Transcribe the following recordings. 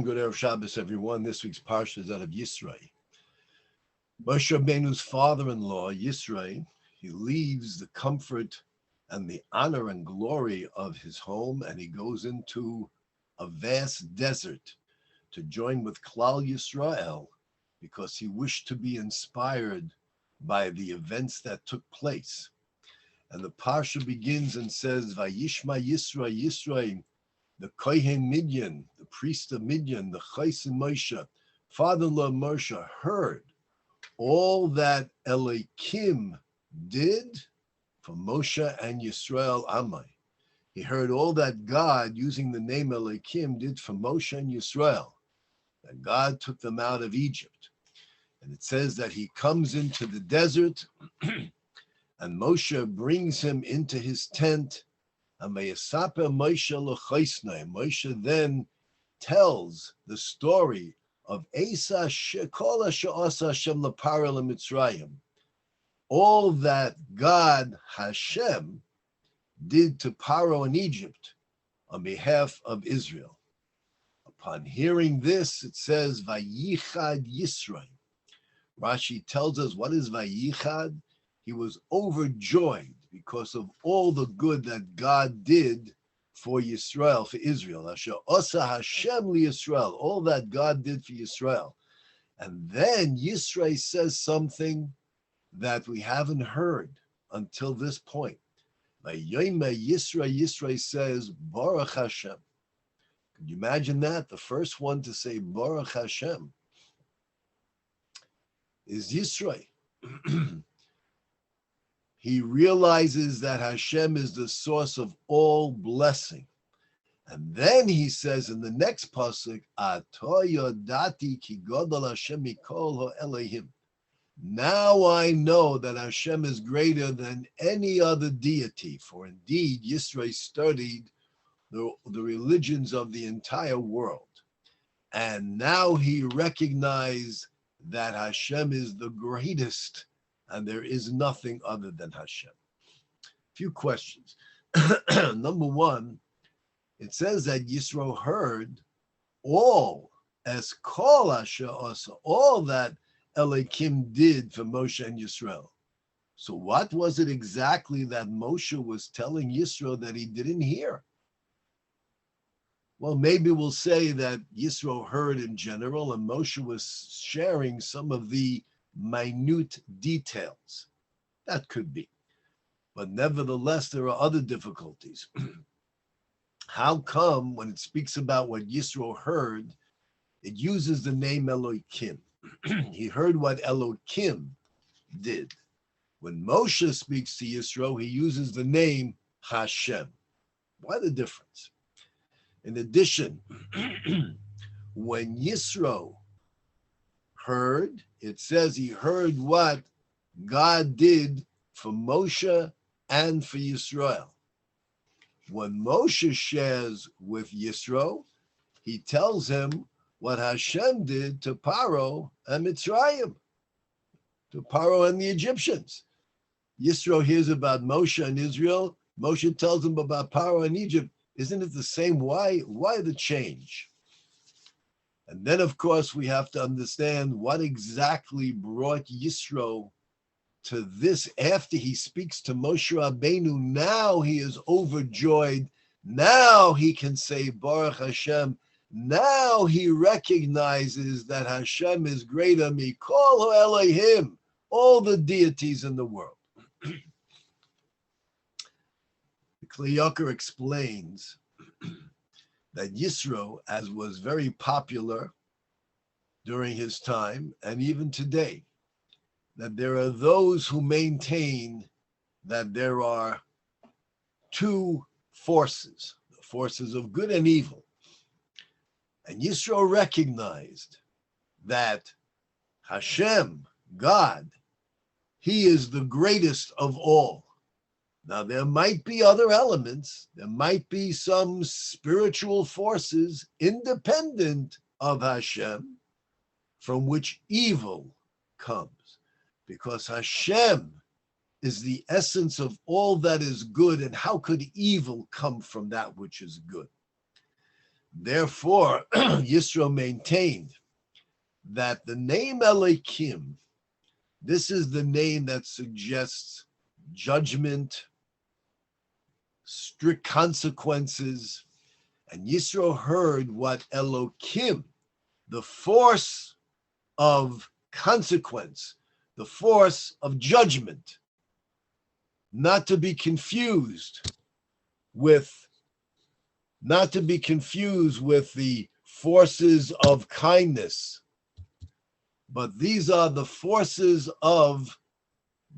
Good Erev Shabbos, everyone. This week's Parsha is out of Yisro. Moshe Rabbeinu's father-in-law, Yisro, he leaves the comfort and the honor and glory of his home, and he goes into a vast desert to join with Klal Yisrael because he wished to be inspired by the events that took place. And the Parsha begins and says, Vayishma Yisro, Yisro, the Kohen Midian, the priest of Midian, the Chaysin Moshe, father-in-law Moshe, heard all that Elohim did for Moshe and Yisrael Amai. He heard all that God, using the name Elohim, did for Moshe and Yisrael. That God took them out of Egypt. And it says that he comes into the desert and Moshe brings him into his tent. And Moshe then tells the story of all that God, Hashem, did to Paro in Egypt on behalf of Israel. Upon hearing this, it says, Vayichad Yisro. Rashi tells us, what is Vayichad? He was overjoyed because of all the good that God did for Yisrael, for Israel. Asher Osa Hashem li Yisrael, all that God did for Yisrael. And then Yisro says something that we haven't heard until this point. Yisro says, Baruch Hashem. Could you imagine that? The first one to say Baruch Hashem is Yisro. He realizes that Hashem is the source of all blessing. And then he says in the next pasuk, Ato yodati ki godol Hashem mikol ha'elohim. Now I know that Hashem is greater than any other deity, for indeed Yisro studied the religions of the entire world. And now he recognized that Hashem is the greatest and there is nothing other than Hashem. Few questions. Number one, it says that Yisro heard all, as kol asher asa, all that Elohim did for Moshe and Yisrael. So what was it exactly that Moshe was telling Yisro that he didn't hear? Well, maybe we'll say that Yisro heard in general and Moshe was sharing some of the minute details. That could be. But nevertheless, there are other difficulties. How come when it speaks about what Yisro heard, it uses the name Elohim? He heard what Elohim did. When Moshe speaks to Yisro, he uses the name Hashem. Why the difference? In addition, when Yisro heard, it says he heard what God did for Moshe and for Yisrael. When Moshe shares with Yisro, he tells him what Hashem did to Paro and Mitzrayim, to Paro and the Egyptians. Yisro hears about Moshe and Israel. Moshe tells him about Paro and Egypt. Isn't it the same? Why the change? And then, of course, we have to understand what exactly brought Yisro to this after he speaks to Moshe Rabbeinu. Now he is overjoyed. Now he can say, Baruch Hashem. Now he recognizes that Hashem is greater, mikol ha'elohim, all the deities in the world. The Kli Yakar explains that Yisro, as was very popular during his time and even today, that there are those who maintain that there are two forces, the forces of good and evil. And Yisro recognized that Hashem, God, he is the greatest of all. Now, there might be other elements. There might be some spiritual forces independent of Hashem from which evil comes, because Hashem is the essence of all that is good, and how could evil come from that which is good? Therefore, Yisro maintained that the name Elohim, this is the name that suggests judgment, strict consequences. And Yisro heard what Elohim, the force of consequence, the force of judgment, not to be confused with the forces of kindness, but these are the forces of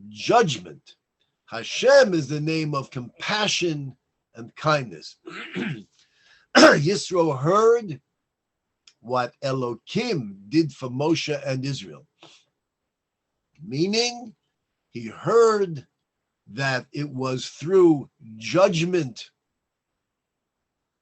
judgment. Hashem is the name of compassion and kindness. Yisro heard what Elohim did for Moshe and Israel, meaning he heard that it was through judgment,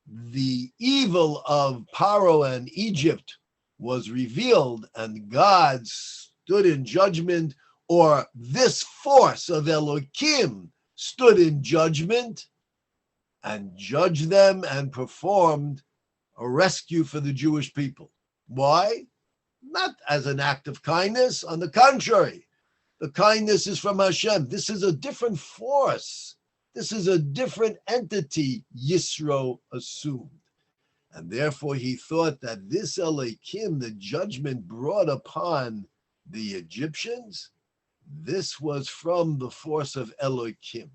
the evil of Paro and Egypt was revealed, and God stood in judgment, or this force of Elohim stood in judgment and judged them and performed a rescue for the Jewish people. Why? Not as an act of kindness. On the contrary, the kindness is from Hashem. This is a different force. This is a different entity, Yisro assumed. And therefore he thought that this Elohim, the judgment brought upon the Egyptians, this was from the force of Elohim.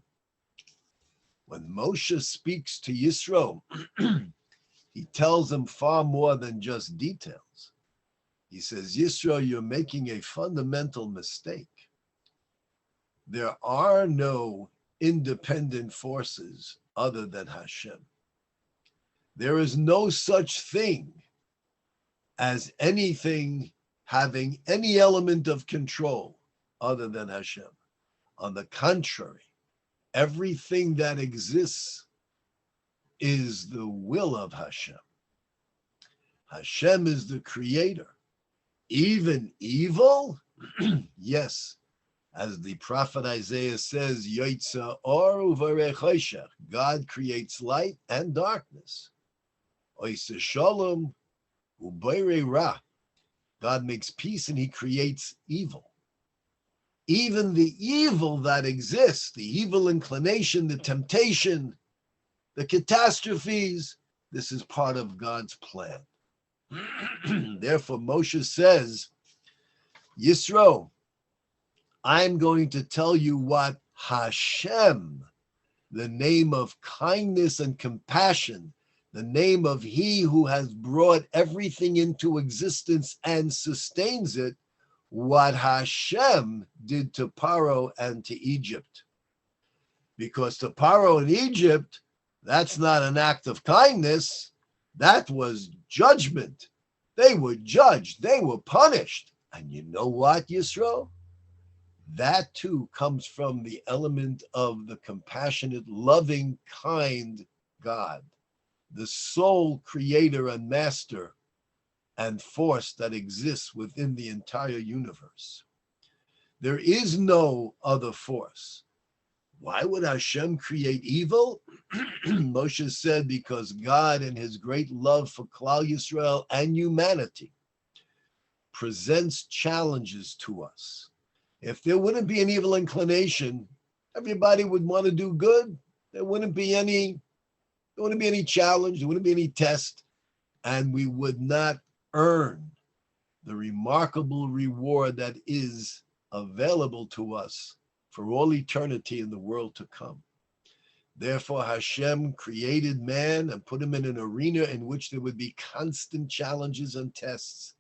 When Moshe speaks to Yisro, he tells him far more than just details. He says, Yisro, you're making a fundamental mistake. There are no independent forces other than Hashem. There is no such thing as anything having any element of control other than Hashem. On the contrary, everything that exists is the will of Hashem. Hashem is the creator. Even evil, yes, as the prophet Isaiah says, Yotza or uvarech choshech, God creates light and darkness. Oiseh shalom ubeirei ra, God makes peace and he creates evil. Even the evil that exists, the evil inclination, the temptation, the catastrophes, this is part of God's plan. Therefore, Moshe says, Yisro, I'm going to tell you what Hashem, the name of kindness and compassion, the name of he who has brought everything into existence and sustains it, what Hashem did to Paro and to Egypt. Because to Paro and Egypt, that's not an act of kindness. That was judgment. They were judged. They were punished. And you know what, Yisro? That too comes from the element of the compassionate, loving, kind God, the sole creator and master and force that exists within the entire universe. There is no other force. Why would Hashem create evil? Moshe said, because God, in his great love for Klal Yisrael and humanity, presents challenges to us. If there wouldn't be an evil inclination, everybody would want to do good. There wouldn't be any challenge, there wouldn't be any test, and we would not earn the remarkable reward that is available to us for all eternity in the world to come. Therefore, Hashem created man and put him in an arena in which there would be constant challenges and tests.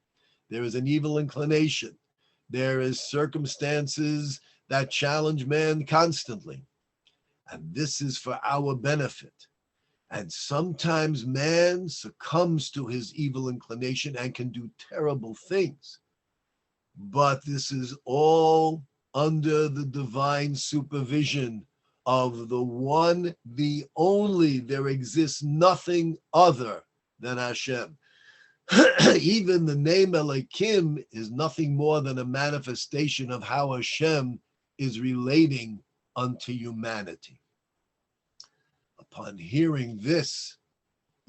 There is an evil inclination. There is circumstances that challenge man constantly. And this is for our benefit. And sometimes man succumbs to his evil inclination and can do terrible things. But this is all under the divine supervision of the one, the only. There exists nothing other than Hashem. Even the name Elohim is nothing more than a manifestation of how Hashem is relating unto humanity. Upon hearing this,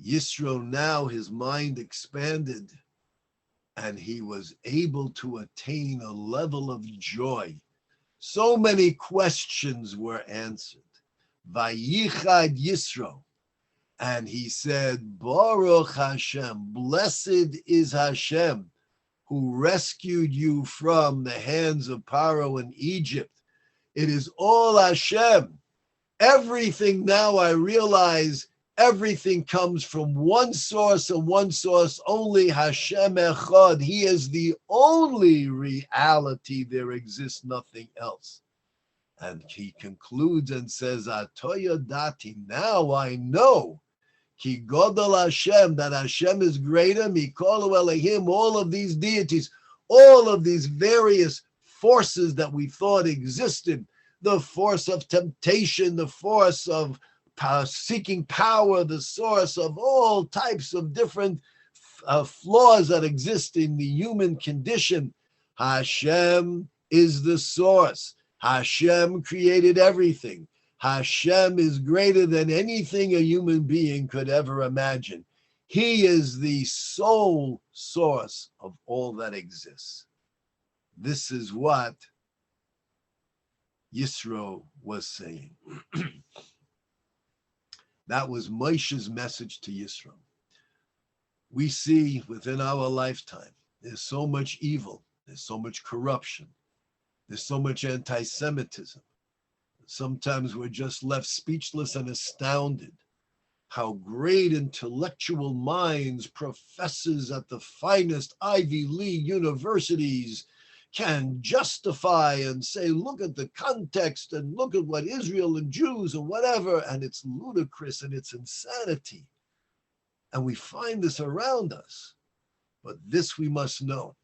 Yisro now, his mind expanded, and he was able to attain a level of joy. So many questions were answered. Vayichad Yisro. And he said, Baruch Hashem, blessed is Hashem, who rescued you from the hands of Pharaoh in Egypt. It is all Hashem. Everything now I realize, everything comes from one source and one source only, Hashem Echad. He is the only reality. There exists nothing else. And he concludes and says, Atoya dati, now I know, Ki Godel Hashem, that Hashem is greater, Mikolu Elohim, all of these deities, all of these various forces that we thought existed, the force of temptation, the force of seeking power, the source of all types of different flaws that exist in the human condition. Hashem is the source. Hashem created everything. Hashem is greater than anything a human being could ever imagine. He is the sole source of all that exists. This is what Yisro was saying. That was Moshe's message to Yisro. We see within our lifetime, there's so much evil, there's so much corruption, there's so much anti-Semitism. Sometimes we're just left speechless and astounded how great intellectual minds, professors at the finest Ivy League universities can justify and say, look at the context and look at what Israel and Jews and whatever, and it's ludicrous and it's insanity. And we find this around us. But this we must know.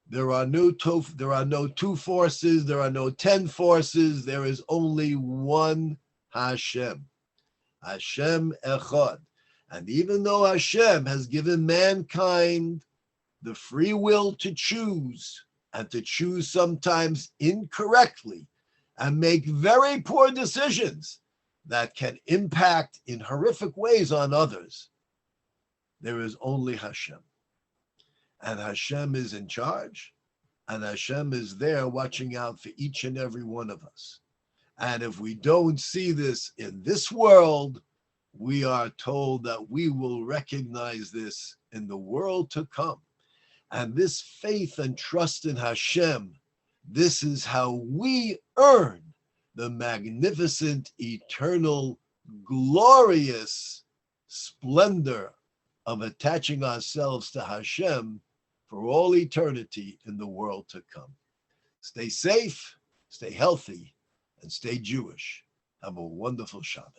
There are no two forces, there are no 10 forces, there is only one Hashem. Hashem Echad. And even though Hashem has given mankind the free will to choose, and to choose sometimes incorrectly, and make very poor decisions that can impact in horrific ways on others, there is only Hashem. And Hashem is in charge, and Hashem is there watching out for each and every one of us. And if we don't see this in this world, we are told that we will recognize this in the world to come. And this faith and trust in Hashem, this is how we earn the magnificent, eternal, glorious splendor of attaching ourselves to Hashem for all eternity in the world to come. Stay safe, stay healthy, and stay Jewish. Have a wonderful Shabbos.